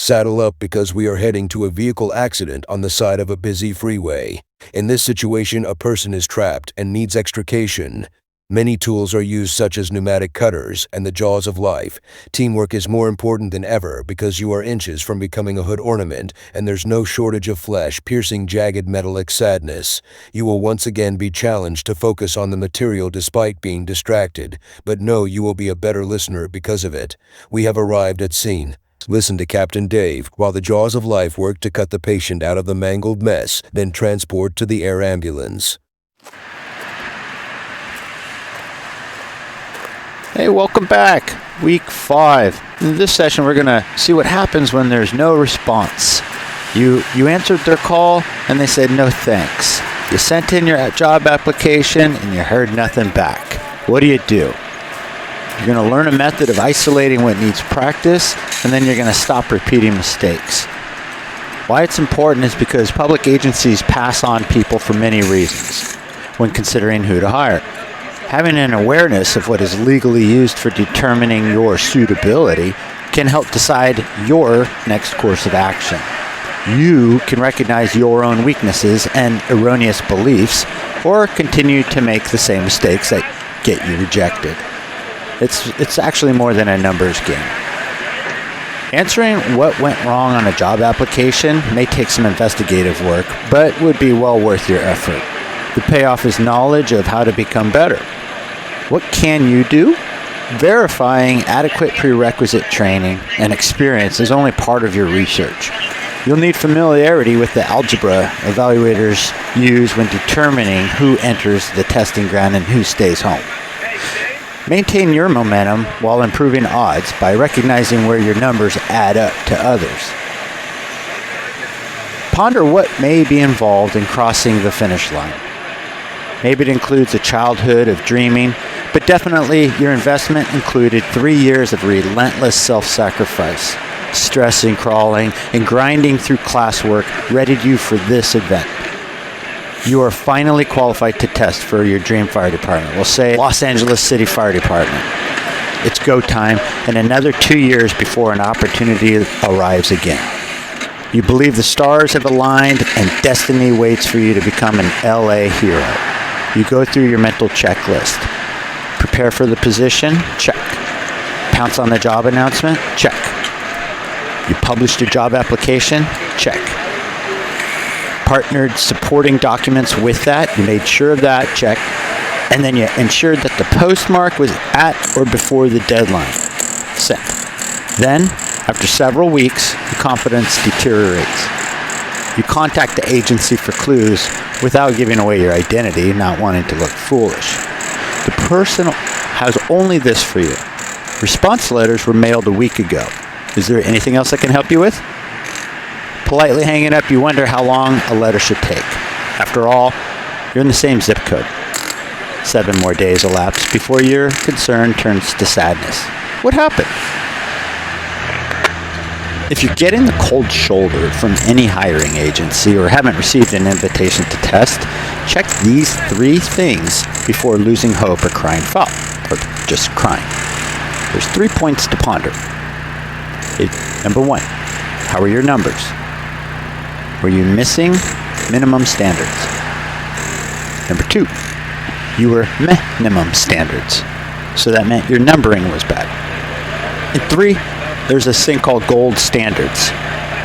Saddle up because we are heading to a vehicle accident on the side of a busy freeway. In this situation, a person is trapped and needs extrication. Many tools are used such as pneumatic cutters and the jaws of life. Teamwork is more important than ever because you are inches from becoming a hood ornament and there's no shortage of flesh-piercing jagged metallic sadness. You will once again be challenged to focus on the material despite being distracted, but know you will be a better listener because of it. We have arrived at scene. Listen to Captain Dave while the jaws of life work to cut the patient out of the mangled mess, then transport to the air ambulance. Hey, welcome back. Week 5. In this session, we're going to see what happens when there's no response. You answered their call and they said no thanks. You sent in your job application and you heard nothing back. What do? You're going to learn a method of isolating what needs practice, and then you're going to stop repeating mistakes. Why it's important is because public agencies pass on people for many reasons when considering who to hire. Having an awareness of what is legally used for determining your suitability can help decide your next course of action. You can recognize your own weaknesses and erroneous beliefs, or continue to make the same mistakes that get you rejected. It's actually more than a numbers game. Answering what went wrong on a job application may take some investigative work, but would be well worth your effort. The payoff is knowledge of how to become better. What can you do? Verifying adequate prerequisite training and experience is only part of your research. You'll need familiarity with the algebra evaluators use when determining who enters the testing ground and who stays home. Maintain your momentum while improving odds by recognizing where your numbers add up to others. Ponder what may be involved in crossing the finish line. Maybe it includes a childhood of dreaming, but definitely your investment included 3 years of relentless self-sacrifice. Stressing, crawling, and grinding through classwork readied you for this event. You are finally qualified to test for your dream fire department. We'll say Los Angeles City Fire Department. It's go time, and another 2 years before an opportunity arrives again. You believe the stars have aligned and destiny waits for you to become an LA hero. You go through your mental checklist. Prepare for the position? Check. Pounce on the job announcement? Check. You published your job application? Check. Partnered supporting documents with that? You made sure of that? Check. And then you ensured that the postmark was at or before the deadline. Sent. Then, after several weeks, the confidence deteriorates. You contact the agency for clues without giving away your identity, not wanting to look foolish. The person has only this for you. Response letters were mailed a week ago. Is there anything else I can help you with? Politely hanging up, you wonder how long a letter should take. After all, you're in the same zip code. 7 more days elapse before your concern turns to sadness. What happened? If you're getting the cold shoulder from any hiring agency or haven't received an invitation to test, check these 3 things before losing hope or crying foul, or just crying. There's 3 points to ponder. Number 1, how are your numbers? Were you missing minimum standards? Number 2, you were minimum standards, so that meant your numbering was bad. And 3, there's this thing called gold standards,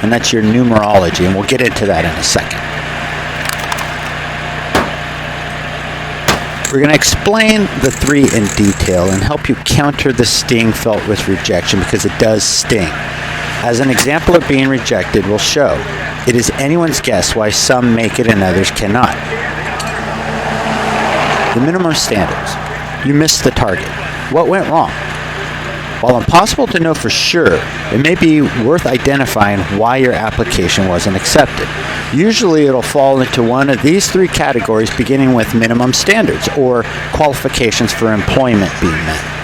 and that's your numerology, and we'll get into that in a second. We're going to explain the 3 in detail and help you counter the sting felt with rejection, because it does sting. As an example of being rejected will show, it is anyone's guess why some make it and others cannot. The minimum standards. You missed the target. What went wrong? While impossible to know for sure, it may be worth identifying why your application wasn't accepted. Usually it'll fall into one of these 3 categories, beginning with minimum standards or qualifications for employment being met.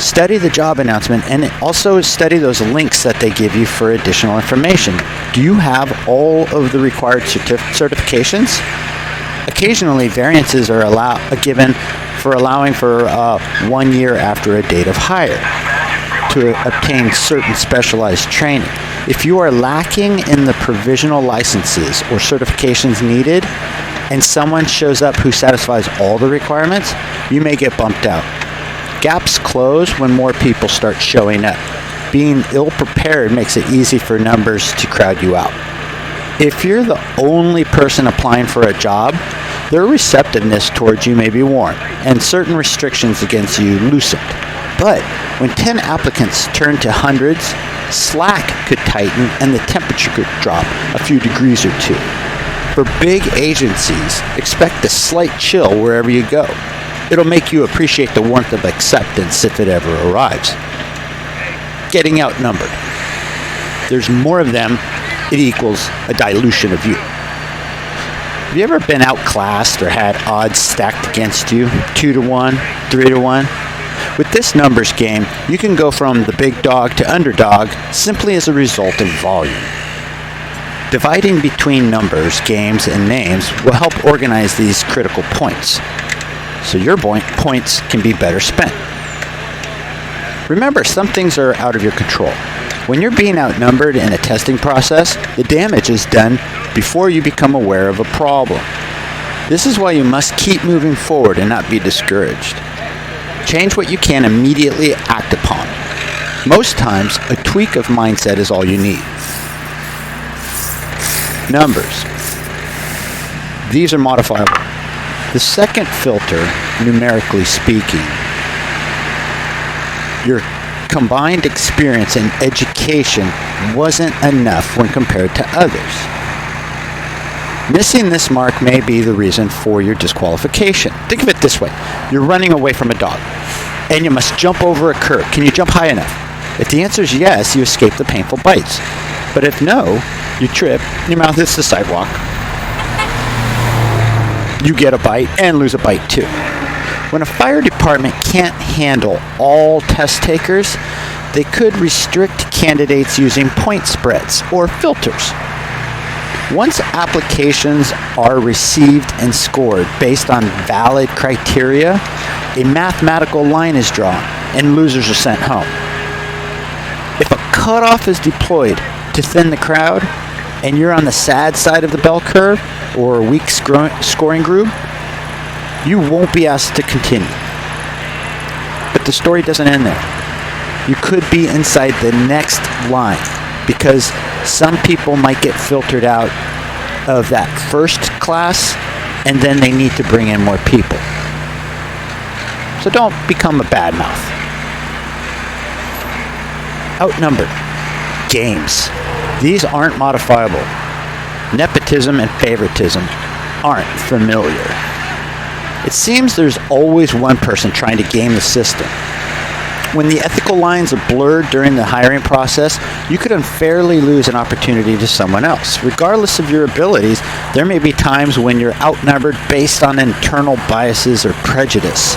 Study the job announcement and also study those links that they give you for additional information. Do you have all of the required certifications? Occasionally, variances are given for allowing for 1 year after a date of hire to obtain certain specialized training. If you are lacking in the provisional licenses or certifications needed, and someone shows up who satisfies all the requirements, you may get bumped out. Gaps close when more people start showing up. Being ill-prepared makes it easy for numbers to crowd you out. If you're the only person applying for a job, their receptiveness towards you may be warned, and certain restrictions against you loosened. But when 10 applicants turn to hundreds, slack could tighten and the temperature could drop a few degrees or two. For big agencies, expect a slight chill wherever you go. It'll make you appreciate the warmth of acceptance if it ever arrives. Getting outnumbered. There's more of them, it equals a dilution of you. Have you ever been outclassed or had odds stacked against you? 2 to 1, 3 to 1? With this numbers game, you can go from the big dog to underdog simply as a result of volume. Dividing between numbers, games, and names will help organize these critical points, so your points can be better spent. Remember, some things are out of your control. When you're being outnumbered in a testing process, the damage is done before you become aware of a problem. This is why you must keep moving forward and not be discouraged. Change what you can immediately act upon. Most times, a tweak of mindset is all you need. Numbers. These are modifiable. The second filter, numerically speaking, your combined experience and education wasn't enough when compared to others. Missing this mark may be the reason for your disqualification. Think of it this way. You're running away from a dog, and you must jump over a curb. Can you jump high enough? If the answer is yes, you escape the painful bites. But if no, you trip, your mouth hits the sidewalk. You get a bite and lose a bite too. When a fire department can't handle all test takers, they could restrict candidates using point spreads or filters. Once applications are received and scored based on valid criteria, a mathematical line is drawn and losers are sent home. If a cutoff is deployed to thin the crowd and you're on the sad side of the bell curve or a weak scoring group, you won't be asked to continue. But the story doesn't end there. You could be inside the next line because some people might get filtered out of that first class and then they need to bring in more people. So don't become a badmouth. Outnumbered. Games. These aren't modifiable. Nepotism and favoritism aren't familiar. It seems there's always one person trying to game the system. When the ethical lines are blurred during the hiring process, you could unfairly lose an opportunity to someone else. Regardless of your abilities, there may be times when you're outnumbered based on internal biases or prejudice.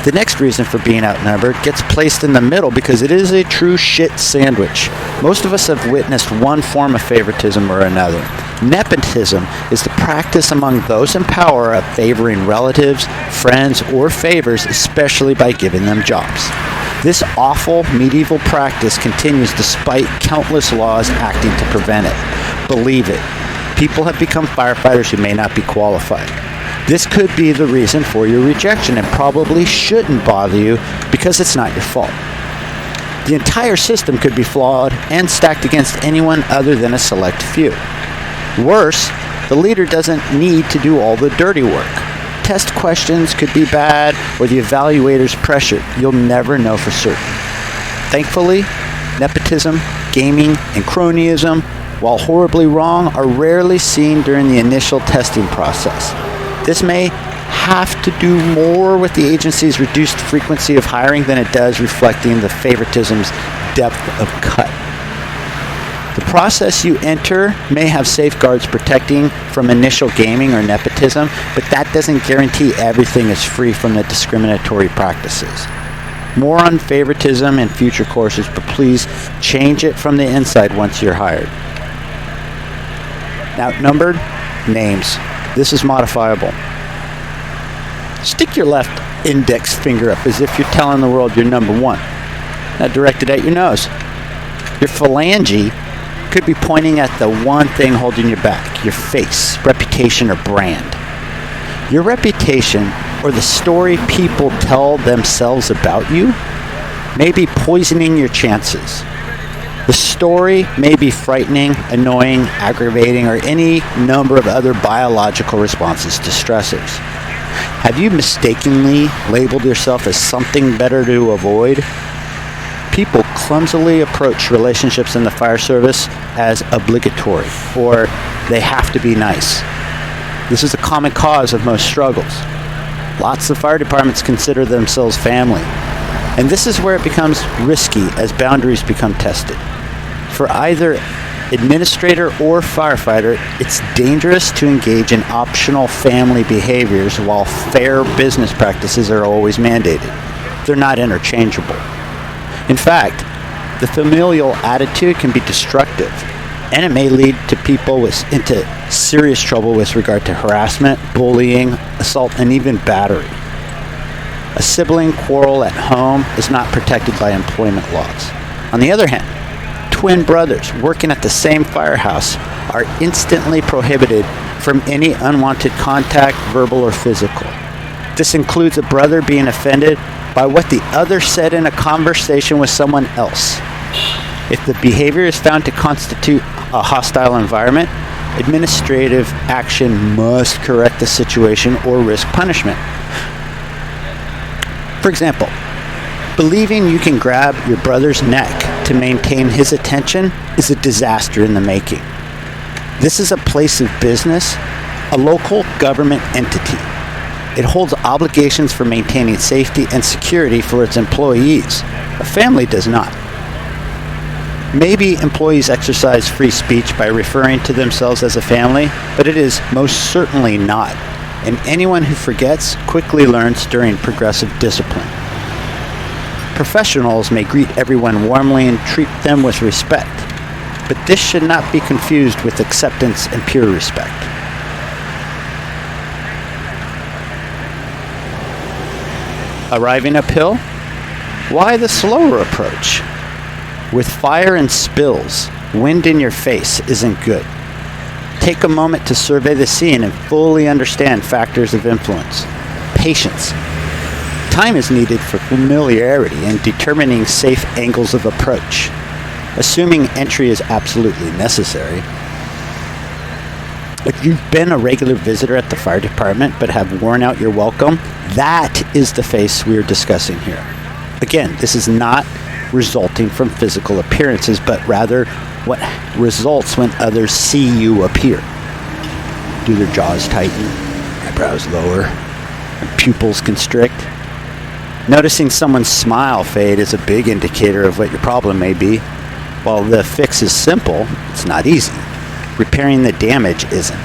The next reason for being outnumbered gets placed in the middle because it is a true shit sandwich. Most of us have witnessed one form of favoritism or another. Nepotism is the practice among those in power of favoring relatives, friends, or favors, especially by giving them jobs. This awful medieval practice continues despite countless laws acting to prevent it. Believe it, people have become firefighters who may not be qualified. This could be the reason for your rejection and probably shouldn't bother you because it's not your fault. The entire system could be flawed and stacked against anyone other than a select few. Worse, the leader doesn't need to do all the dirty work. Test questions could be bad or the evaluator's pressure. You'll never know for certain. Thankfully, nepotism, gaming, and cronyism, while horribly wrong, are rarely seen during the initial testing process. This may have to do more with the agency's reduced frequency of hiring than it does reflecting the favoritism's depth of cut. The process you enter may have safeguards protecting from initial gaming or nepotism, but that doesn't guarantee everything is free from the discriminatory practices. More on favoritism in future courses, but please change it from the inside once you're hired. Outnumbered? Names. This is modifiable. Stick your left index finger up as if you're telling the world you're number one. Not directed at your nose. Your phalange could be pointing at the one thing holding you back, your face, reputation, or brand. Your reputation, or the story people tell themselves about you, may be poisoning your chances. The story may be frightening, annoying, aggravating, or any number of other biological responses to stressors. Have you mistakenly labeled yourself as something better to avoid? People clumsily approach relationships in the fire service as obligatory, or they have to be nice. This is a common cause of most struggles. Lots of fire departments consider themselves family, and this is where it becomes risky as boundaries become tested. For either administrator or firefighter, it's dangerous to engage in optional family behaviors while fair business practices are always mandated. They're not interchangeable. In fact, the familial attitude can be destructive, and it may lead to people into serious trouble with regard to harassment, bullying, assault, and even battery. A sibling quarrel at home is not protected by employment laws. On the other hand, twin brothers working at the same firehouse are instantly prohibited from any unwanted contact, verbal or physical. This includes a brother being offended by what the other said in a conversation with someone else. If the behavior is found to constitute a hostile environment, administrative action must correct the situation or risk punishment. For example, believing you can grab your brother's neck to maintain his attention is a disaster in the making. This is a place of business, a local government entity. It holds obligations for maintaining safety and security for its employees. A family does not. Maybe employees exercise free speech by referring to themselves as a family, but it is most certainly not. And anyone who forgets quickly learns during progressive discipline. Professionals may greet everyone warmly and treat them with respect, but this should not be confused with acceptance and pure respect. Arriving uphill? Why the slower approach? With fire and spills, wind in your face isn't good. Take a moment to survey the scene and fully understand factors of influence. Patience. Time is needed for familiarity and determining safe angles of approach, assuming entry is absolutely necessary. If you've been a regular visitor at the fire department but have worn out your welcome, that is the face we are discussing here. Again, this is not resulting from physical appearances, but rather what results when others see you appear. Do their jaws tighten, eyebrows lower, and pupils constrict? Noticing someone's smile fade is a big indicator of what your problem may be. While the fix is simple, it's not easy. Repairing the damage isn't.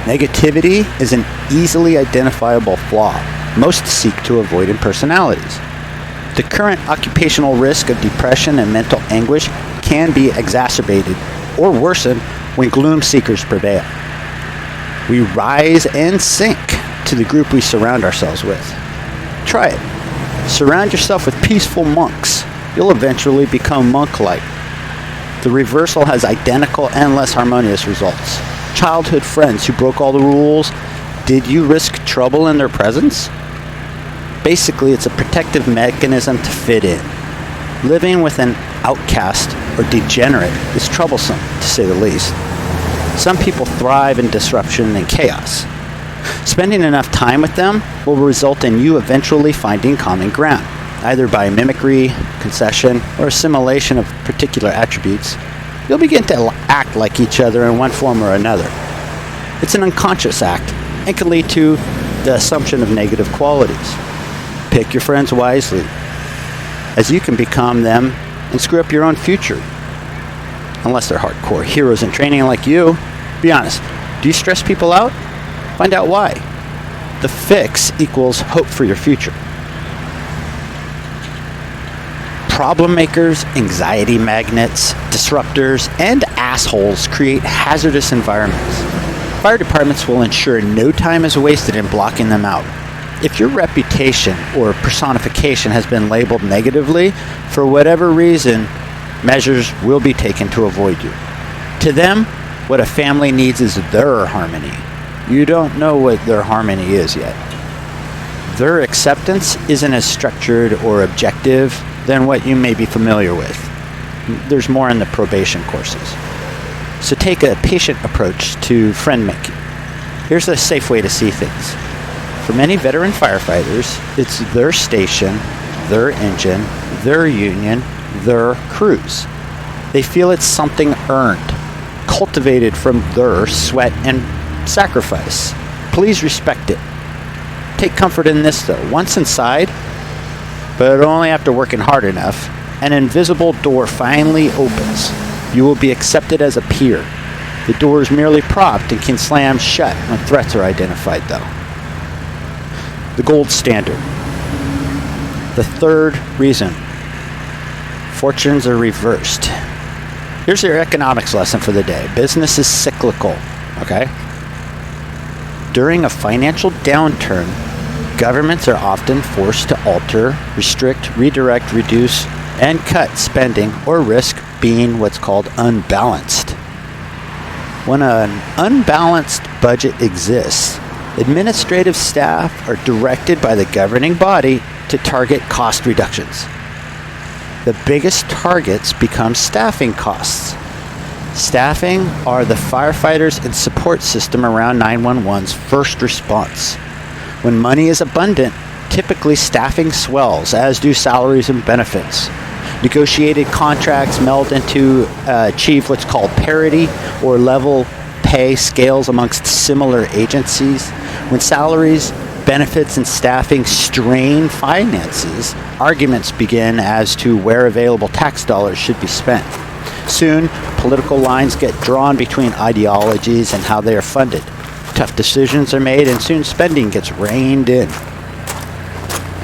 Negativity is an easily identifiable flaw most seek to avoid in personalities. The current occupational risk of depression and mental anguish can be exacerbated or worsened when gloom seekers prevail. We rise and sink to the group we surround ourselves with. Try it. Surround yourself with peaceful monks. You'll eventually become monk-like. The reversal has identical and less harmonious results. Childhood friends who broke all the rules, did you risk trouble in their presence? Basically, it's a protective mechanism to fit in. Living with an outcast or degenerate is troublesome, to say the least. Some people thrive in disruption and chaos. Spending enough time with them will result in you eventually finding common ground, either by mimicry, concession, or assimilation of particular attributes. You'll begin to act like each other in one form or another. It's an unconscious act and can lead to the assumption of negative qualities. Pick your friends wisely, as you can become them and screw up your own future. Unless they're hardcore heroes in training like you. Be honest, do you stress people out? Find out why. The fix equals hope for your future. Problem makers, anxiety magnets, disruptors, and assholes create hazardous environments. Fire departments will ensure no time is wasted in blocking them out. If your reputation or personification has been labeled negatively, for whatever reason, measures will be taken to avoid you. To them, what a family needs is their harmony. You don't know what their harmony is yet. Their acceptance isn't as structured or objective than what you may be familiar with. There's more in the probation courses. So take a patient approach to friend making. Here's a safe way to see things. For many veteran firefighters, it's their station, their engine, their union, their crews. They feel it's something earned, cultivated from their sweat and sacrifice. Please respect it. Take comfort in this though. Once inside, but only after working hard enough, an invisible door finally opens. You will be accepted as a peer. The door is merely propped and can slam shut when threats are identified though. The gold standard. The third reason. Fortunes are reversed. Here's your economics lesson for the day. Business is cyclical, okay? During a financial downturn, governments are often forced to alter, restrict, redirect, reduce, and cut spending or risk being what's called unbalanced. When an unbalanced budget exists, administrative staff are directed by the governing body to target cost reductions. The biggest targets become staffing costs. Staffing are the firefighters and support system around 911's first response. When money is abundant, typically staffing swells, as do salaries and benefits. Negotiated contracts meld into achieve what's called parity or level pay scales amongst similar agencies. When salaries, benefits, and staffing strain finances, arguments begin as to where available tax dollars should be spent. Soon, political lines get drawn between ideologies and how they are funded. Tough decisions are made, and soon spending gets reined in.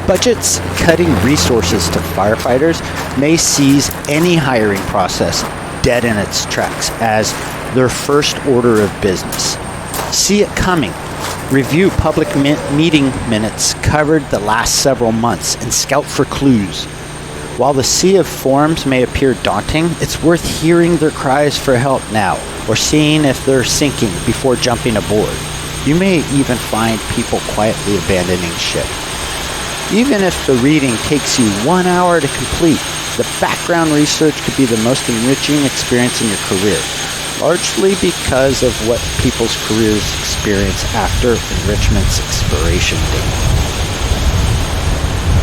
Budgets cutting resources to firefighters may seize any hiring process dead in its tracks as their first order of business. See it coming. Review public meeting minutes covered the last several months and scout for clues. While the sea of forms may appear daunting, it's worth hearing their cries for help now or seeing if they're sinking before jumping aboard. You may even find people quietly abandoning ship. Even if the reading takes you 1 hour to complete, the background research could be the most enriching experience in your career, largely because of what people's careers experience after enrichment's expiration date.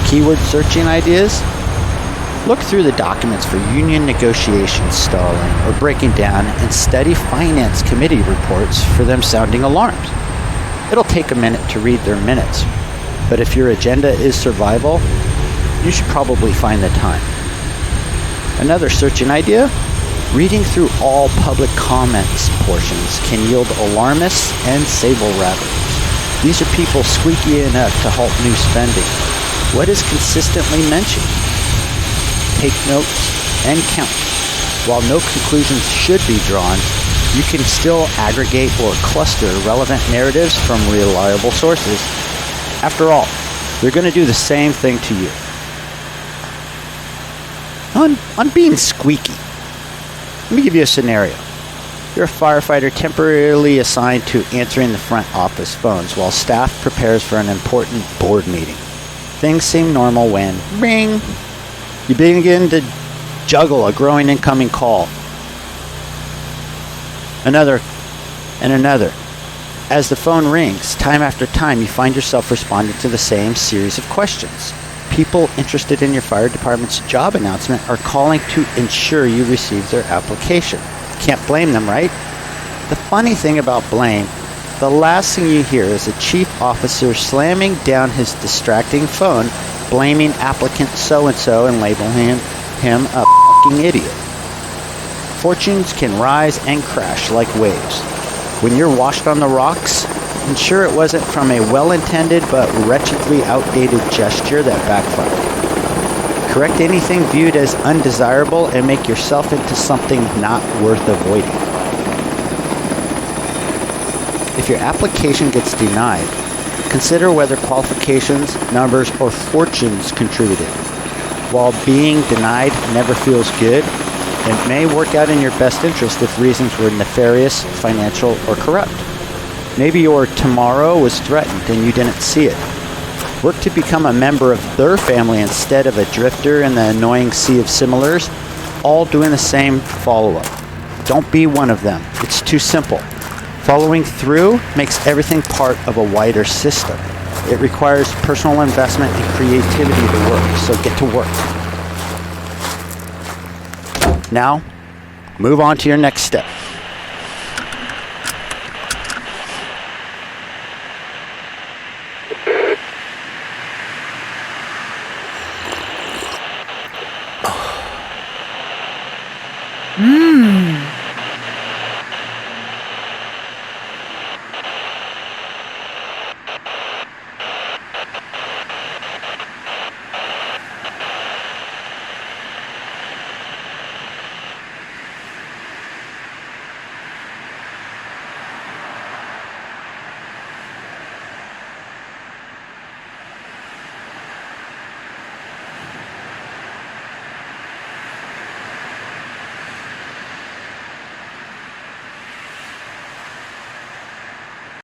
Keyword searching ideas? Look through the documents for union negotiations stalling or breaking down and study finance committee reports for them sounding alarms. It'll take a minute to read their minutes, but if your agenda is survival, you should probably find the time. Another searching idea? Reading through all public comments portions can yield alarmists and sable rattlers. These are people squeaky enough to halt new spending. What is consistently mentioned? Take notes and count. While no conclusions should be drawn, you can still aggregate or cluster relevant narratives from reliable sources. After all, they're going to do the same thing to you. On being squeaky, let me give you a scenario. You're a firefighter temporarily assigned to answering the front office phones while staff prepares for an important board meeting. Things seem normal when, ring, you begin to juggle a growing incoming call. Another and another. As the phone rings, time after time, you find yourself responding to the same series of questions. People interested in your fire department's job announcement are calling to ensure you receive their application. Can't blame them, right? The funny thing about blame, the last thing you hear is a chief officer slamming down his distracting phone, blaming applicant so-and-so and labeling him a fucking idiot. Fortunes can rise and crash like waves. When you're washed on the rocks, ensure it wasn't from a well-intended but wretchedly outdated gesture that backfired. Correct anything viewed as undesirable and make yourself into something not worth avoiding. If your application gets denied, consider whether qualifications, numbers, or fortunes contributed. While being denied never feels good, It may work out in your best interest if reasons were nefarious, financial, or corrupt. Maybe your tomorrow was threatened and you didn't see it. Work to become a member of their family instead of a drifter in the annoying sea of similars, all doing the same follow-up. Don't be one of them. It's too simple. Following through makes everything part of a wider system. It requires personal investment and creativity to work, so get to work. Now, move on to your next step.